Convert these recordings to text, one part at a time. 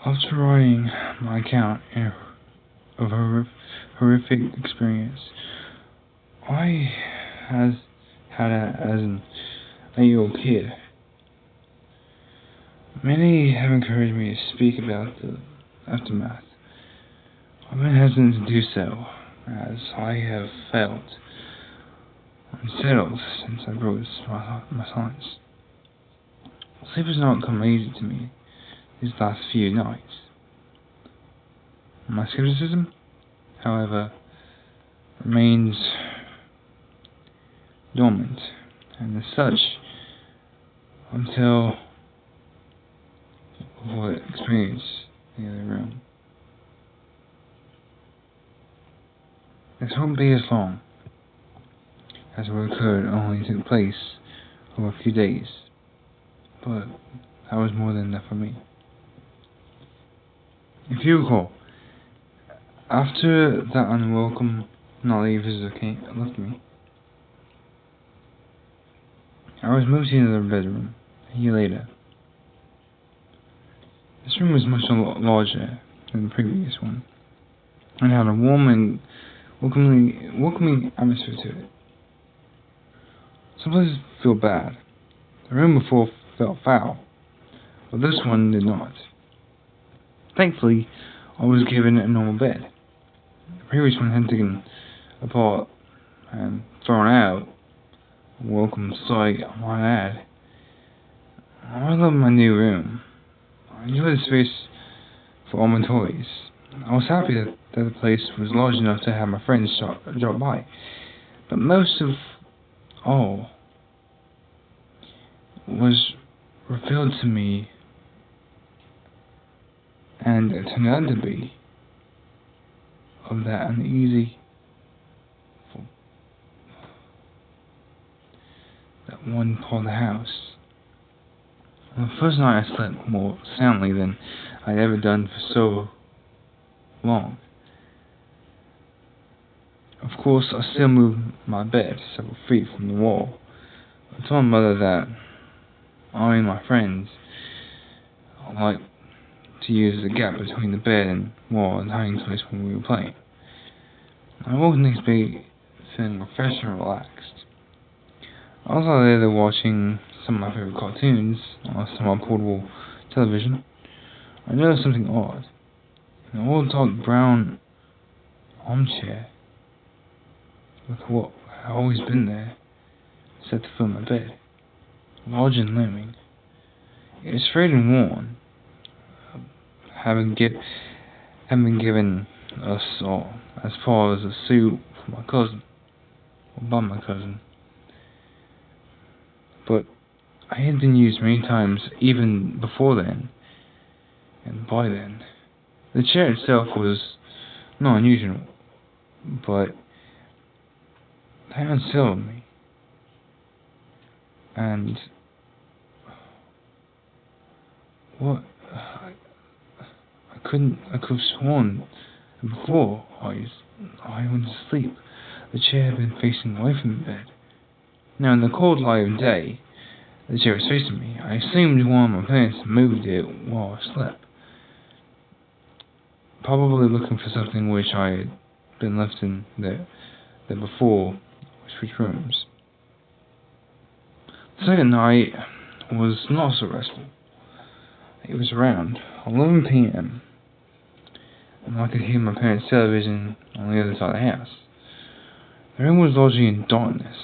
After writing my account of a horrific experience I has had as an 8-year-old kid, many have encouraged me to speak about the aftermath. I've been hesitant to do so, as I have felt unsettled since I wrote my science. Sleep has not come easy to me these last few nights. My skepticism, however, remains dormant, and as such, until what experience in the other room. This won't be as long, as what occurred only took place over a few days, but that was more than enough for me. If you recall, after that unwelcome nightly visitor left me, I was moved to another bedroom a year later. This room was much larger than the previous one, and had a warm and welcoming atmosphere to it. Some places feel bad. The room before felt foul, but this one did not. Thankfully, I was given a normal bed. The previous one had taken apart and thrown out. A welcome sight, I might add. I love my new room. I enjoy the space for all my toys. I was happy that the place was large enough to have my friends drop by. But most of all was revealed to me, and it turned out to be, of that uneasy, that one part of the house. On the first night I slept more soundly than I'd ever done for so long. Of course, I still moved my bed several feet from the wall. I told my mother that I and my friends liked to use the gap between the bed and wall as a hiding place when we were playing. I woke the next day feeling refreshed and relaxed. I was out there watching some of my favorite cartoons on some of my portable television. I noticed something odd. An old dark brown armchair with what had always been there, set to fill my bed, large and looming. It was frayed and worn, having been given us all as far as a suit for my cousin, or by my cousin. But I had been used many times even before then, and by then. The chair itself was not unusual, but that unsettled me. And what I could have sworn before I went to sleep, the chair had been facing away from the bed. Now, in the cold light of day, the chair was facing me. I assumed one of my parents moved it while I slept, probably looking for something which I had been left in there before we switched rooms. The second night was not so restful. It was around 11 p.m. and I could hear my parents' television on the other side of the house. The room was largely in darkness,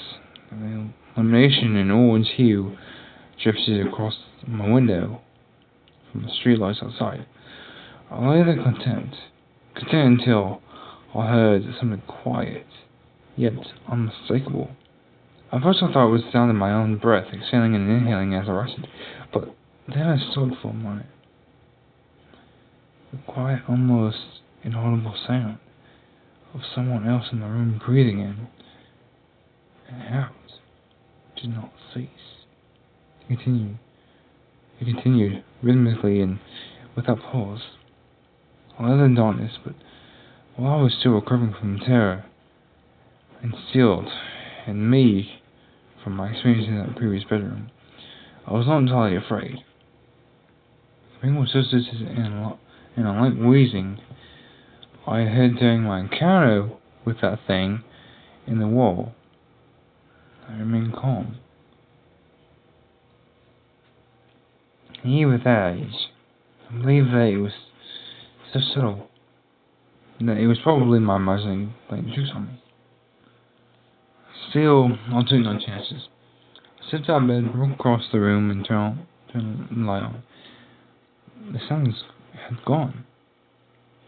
and the illumination in orange hue drifted across my window from the streetlights outside. I lay there content until I heard something quiet, yet unmistakable. At first I thought it was the sound of my own breath, exhaling and inhaling as I rested, but then I stood for a moment. The quiet, almost inaudible sound of someone else in the room breathing in and out did not cease. It continued rhythmically and without pause. I lay in darkness, but while I was still recovering from terror, instilled in me from my experience in that previous bedroom, I was not entirely afraid. The room was so distant and unlike wheezing I had during my encounter with that thing in the wall, I remained calm. And even at that age, I believe that it was so subtle that it was probably my imagining playing tricks on me. Still, I took no chances. I stepped out of bed, walked across the room, and turned the light on. The sounds had gone.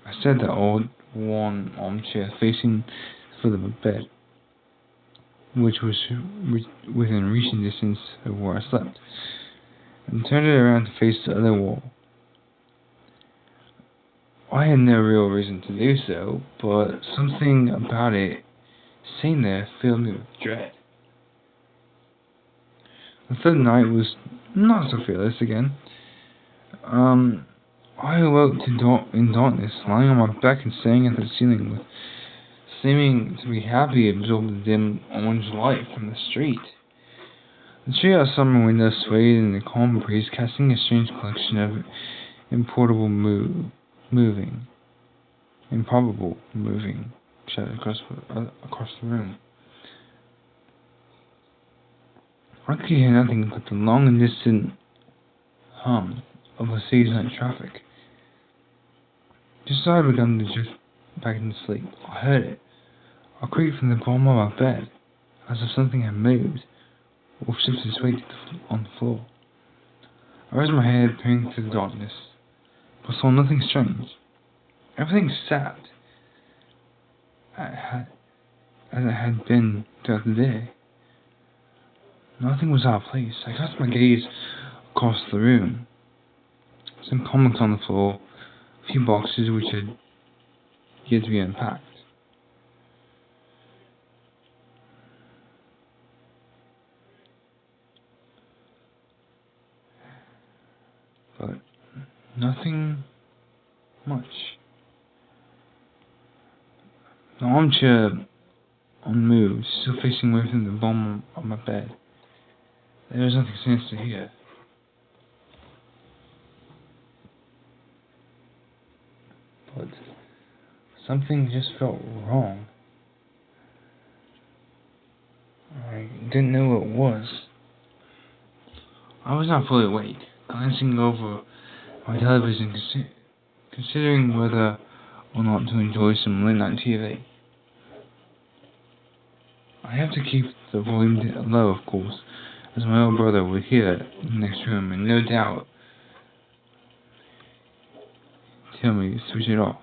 I sat in the old worn armchair facing the foot of the bed, which was within reaching distance of where I slept, and turned it around to face the other wall. I had no real reason to do so, but something about it sitting there filled me with dread. The third night was not so fearless again. I awoke in darkness, lying on my back and staring at the ceiling, with seeming to be happy, absorbed the dim orange light from the street. The tree outside my window swayed in the calm breeze, casting a strange collection of improbable moving shadows across the room. I could hear nothing but the long and distant hum of the city's night traffic. Just as I had begun to drift back into sleep, I heard it. A creak from the bottom of my bed, as if something had moved, or shifted its weight on the floor. I raised my head, peering through the darkness, but saw nothing strange. Everything sat as it had been throughout the day. Nothing was out of place. I cast my gaze across the room. Some comics on the floor, a few boxes which had yet to be unpacked. But nothing much. The armchair unmoved, still facing away from the bottom of my bed. There was nothing sinister here. But something just felt wrong. I didn't know what it was. I was not fully awake, glancing over my television, considering whether or not to enjoy some late night TV. I have to keep the volume low, of course, as my old brother would hear it in the next room, and no doubt tell me to switch it off.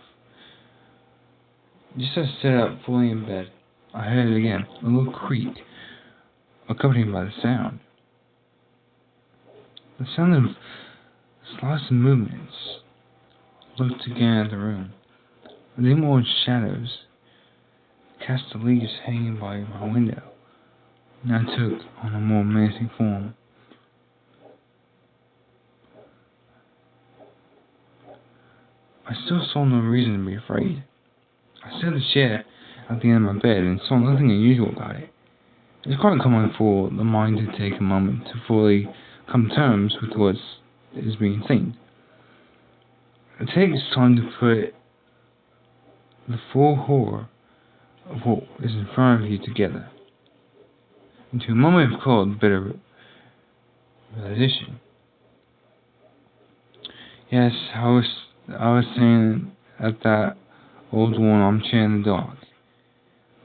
Just as I sat up fully in bed, I heard it again, a little creak, accompanied by the sound. The sound of slight movements. Looked again at the room. The dim orange shadows cast the leaves hanging by my window now took on a more menacing form. I still saw no reason to be afraid. I sat in the chair at the end of my bed and saw nothing unusual about it. It's quite common for the mind to take a moment to fully come to terms with what is being seen. It takes time to put the full horror of what is in front of you together into a moment of cold, bitter realization. Yes, I was sitting at that old worn armchair in the dark,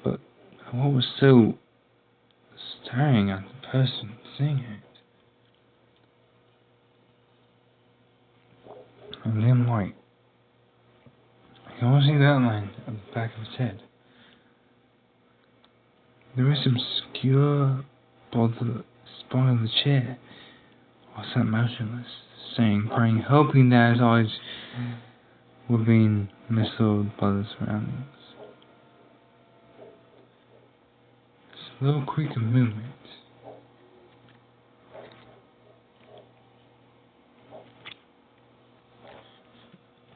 but what was so staring at the person seeing it? A dim light. I can almost see the outline of the back of his head. The wrist obscured by the spine of the chair. I sat motionless, saying, praying, hoping that his eyes were being misled by the surroundings. A little creak of movement.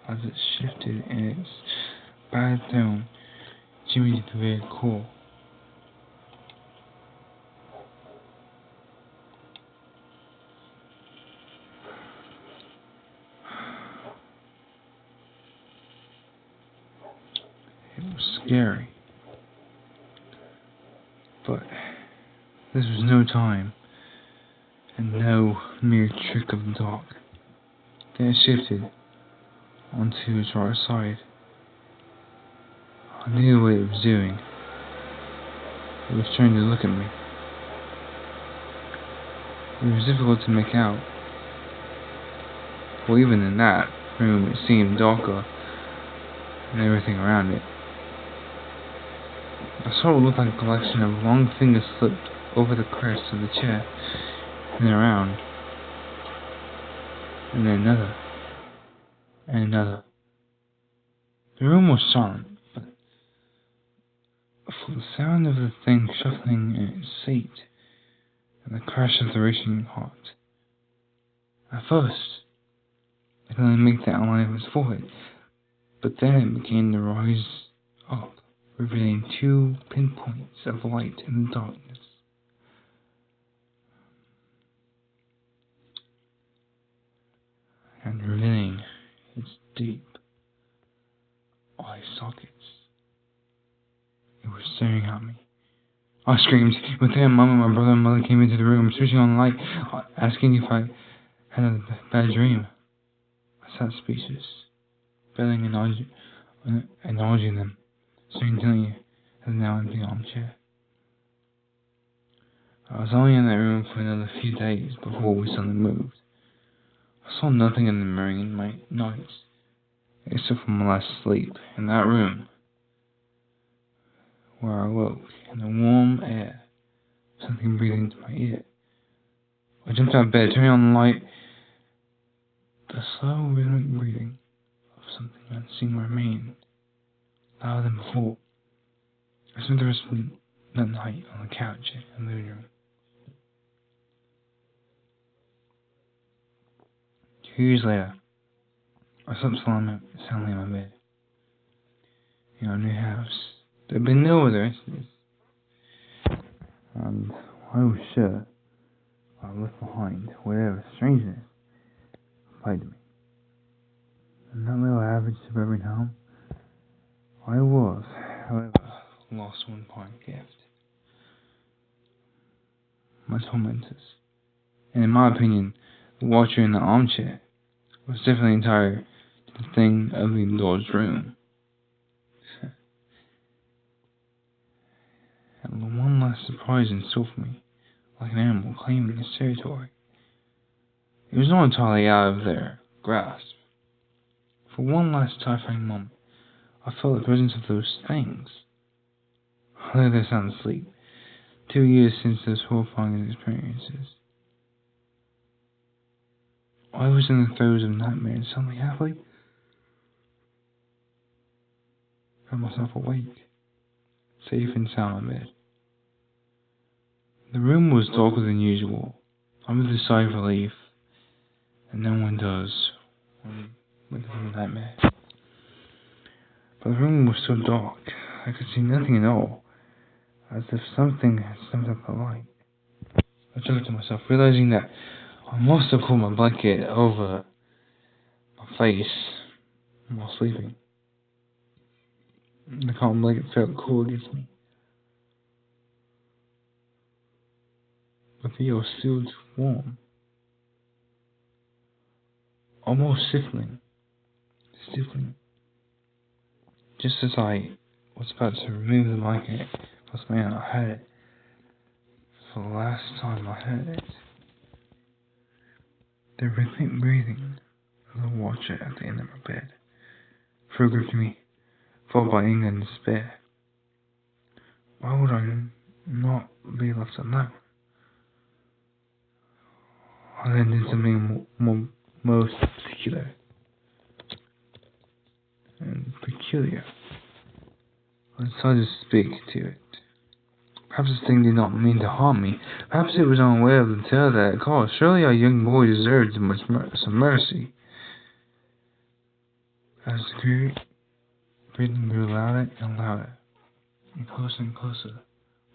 As it shifted in its bad tone, Jimmy to the very core. was scary. But this was no time, and no mere trick of the dark. Then it shifted onto its right side. I knew what it was doing. It was trying to look at me. It was difficult to make out. Well, even in that room, it seemed darker and everything around it. I saw what looked like a collection of long fingers slipped over the crest of the chair, and then around, and then another, and another. The room was silent, but for the sound of the thing shuffling in its seat, and the crash of the racing heart. At first, I could only make the outline of his forehead, but then it began to rise up, revealing 2 pinpoints of light in the darkness. And revealing its deep eye sockets. It was staring at me. I screamed. Within a moment, my brother and mother came into the room, switching on the light, asking if I had a bad dream. I sat speechless, barely acknowledging them, staring intently at the now empty armchair. I was only in that room for another few days before we suddenly moved. I saw nothing in the mirror in my nights, except for my last sleep in that room, where I woke in the warm air, something breathing into my ear. I jumped out of bed, turning on the light. The slow, rhythmic breathing of something unseen remained, louder than before. I spent the rest of that night on the couch in the living room. 2 years later, I slept soundly in my bed. In our new house, there had been no other incidents, and I was sure I left behind whatever strangeness plagued me. In that little average suburban home, I was, however, lost one important gift. My tormentors. And in my opinion, the watcher in the armchair was definitely entire to the thing of the indoors room. And the one last surprise in store for me, like an animal claiming its territory. It was not entirely out of their grasp. For one last terrifying moment, I felt the presence of those things. I lay there sound asleep, 2 years since those horrifying experiences. I was in the throes of nightmare and suddenly, happily, found myself awake, safe and sound on bed. The room was darker than usual. I breathed a sigh of relief, and no one does when went through a nightmare. But the room was so dark, I could see nothing at all, as if something had snuffed out the light. I chuckled to myself, realizing that I must have pulled my blanket over my face while sleeping. The calm blanket felt cool against me, but the air was still too warm, almost stifling. Just as I was about to remove the blanket, I heard it. For the last time I heard it. The rhythmic breathing of the watcher at the end of my bed. Fear gripped me, followed by anger and despair. Why would I not be left alone? I then did something most particular and peculiar. I decided to speak to it. Perhaps this thing did not mean to harm me. Perhaps it was unaware of the terror that it caused. Surely our young boy deserved some mercy. As the breathing grew louder and louder, and closer,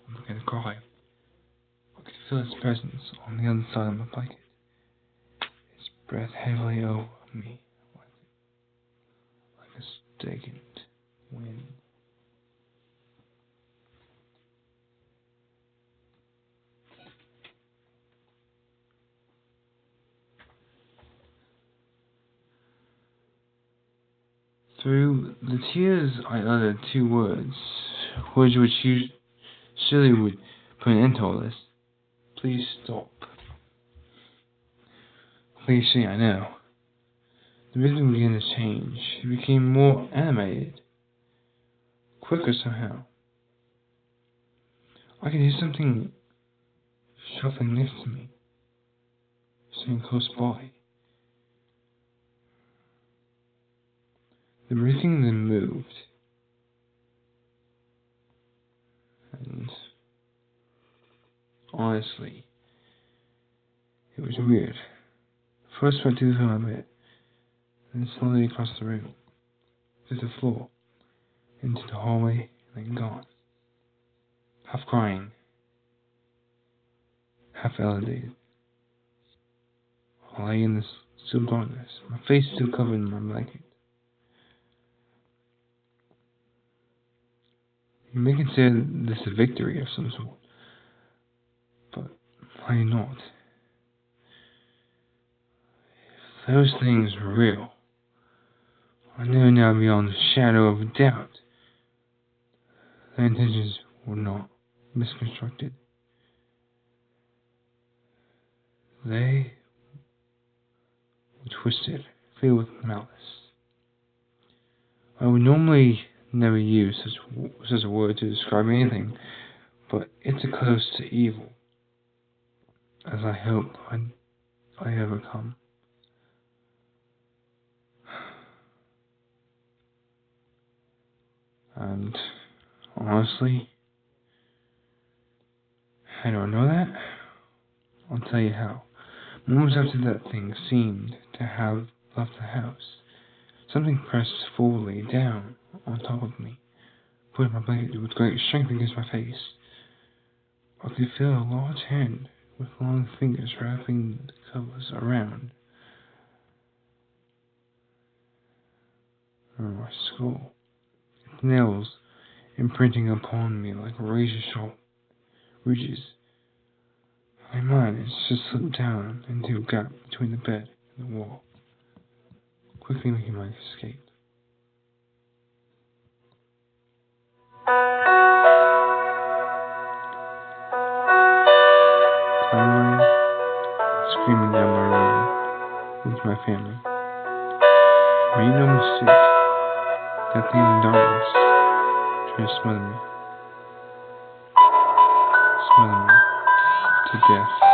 I began to cry. I could feel its presence on the other side of my blanket. Its breath heavily over me, like a stagnant wind. Through the tears I uttered two words which you surely would put an end to all this. Please stop. Cliche, I know. The rhythm began to change. It became more animated. Quicker somehow. I could hear something shuffling next to me. Something close by. The breathing then moved. And honestly, it was weird. First went to the foot of my bed, then slowly across the room, to the floor, into the hallway, and then gone. Half crying, half elevated. I lay in this still darkness, my face still covered in my blanket. You may consider this a victory of some sort, but I do not. If those things were real, I know now beyond the shadow of a doubt their intentions were not misconstructed. They were twisted, filled with malice. I would normally never use such a word to describe anything, but it's as close to evil as I hope I ever come. And honestly, how do I know that? I'll tell you how. Moments after that thing seemed to have left the house, something pressed forwardly down on top of me, putting my blanket with great strength against my face. I could feel a large hand with long fingers wrapping the covers around my skull, its nails imprinting upon me like razor-sharp ridges. My mind has just slipped down into a gap between the bed and the wall, quickly making my escape. Clamoring, screaming down my room with my family. Made no mistake, that thing in the darkness tried to smother me to death.